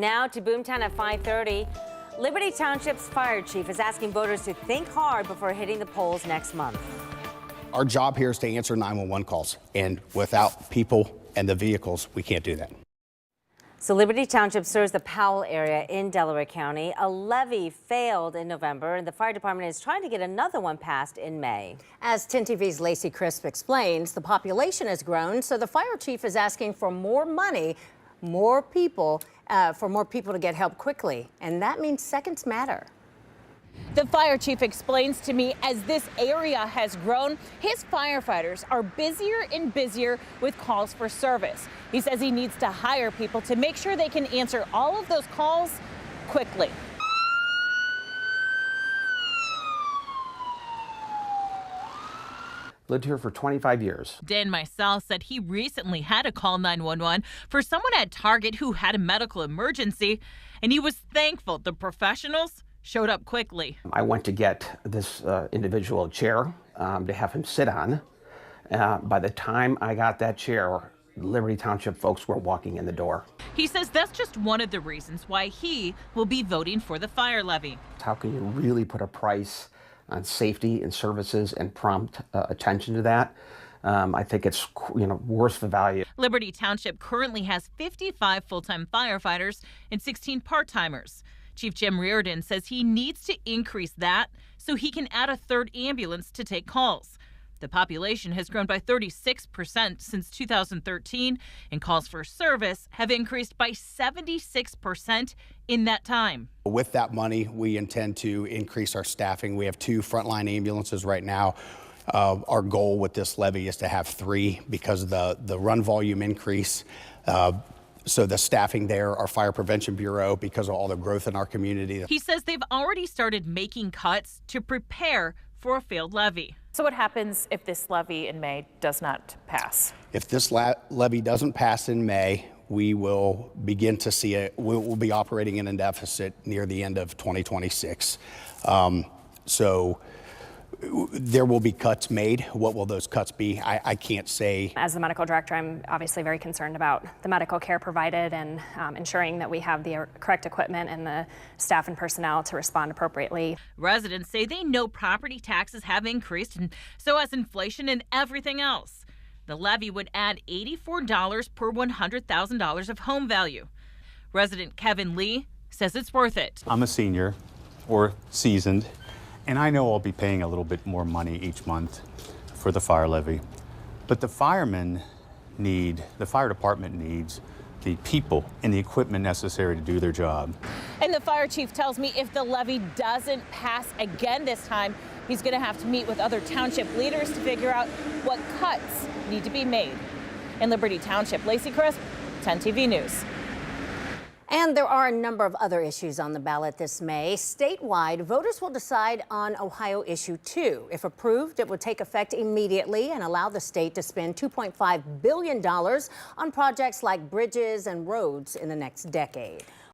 Now to Boomtown at 5:30. Liberty Township's fire chief is asking voters to think hard before hitting the polls next month. Our job here is to answer 911 calls, and without people and the vehicles, we can't do that. So Liberty Township serves the Powell area in Delaware County. A levy failed in November, and the fire department is trying to get another one passed in May. As 10 TV's Lacey Crisp explains, the population has grown, so the fire chief is asking for more money, more people to get help quickly. And that means seconds matter. The fire chief explains to me as this area has grown, his firefighters are busier and busier with calls for service. He says he needs to hire people to make sure they can answer all of those calls quickly. Lived here for 25 years. Dan Mysal said he recently had to call 911 for someone at Target who had a medical emergency, and he was thankful the professionals showed up quickly. I went to get this individual a chair to have him sit on. By the time I got that chair, Liberty Township folks were walking in the door. He says that's just one of the reasons why he will be voting for the fire levy. How can you really put a price on safety and services and prompt attention to that? I think it's worth the value. Liberty Township currently has 55 full-time firefighters and 16 part-timers. Chief Jim Reardon says he needs to increase that so he can add a third ambulance to take calls. The population has grown by 36% since 2013, and calls for service have increased by 76% in that time. With that money, we intend to increase our staffing. We have 2 frontline ambulances right now. Our goal with this levy is to have 3 because of the run volume increase. So the staffing there, our Fire Prevention Bureau, because of all the growth in our community. He says they've already started making cuts to prepare for a failed levy. So what happens if this levy in May does not pass? If this levy doesn't pass in May, we will begin to see we'll be operating in a deficit near the end of 2026. So there will be cuts made. What will those cuts be? I can't say. As the medical director, I'm obviously very concerned about the medical care provided and ensuring that we have the correct equipment and the staff and personnel to respond appropriately. Residents say they know property taxes have increased, and so has inflation and everything else. The levy would add $84 per $100,000 of home value. Resident Kevin Lee says it's worth it. I'm a senior or seasoned, and I know I'll be paying a little bit more money each month for the fire levy. But the fire department needs the people and the equipment necessary to do their job. And the fire chief tells me if the levy doesn't pass again this time, he's going to have to meet with other township leaders to figure out what cuts need to be made. In Liberty Township, Lacey Crisp, 10 TV News. And there are a number of other issues on the ballot this May. Statewide, voters will decide on Ohio Issue 2. If approved, it would take effect immediately and allow the state to spend $2.5 billion on projects like bridges and roads in the next decade.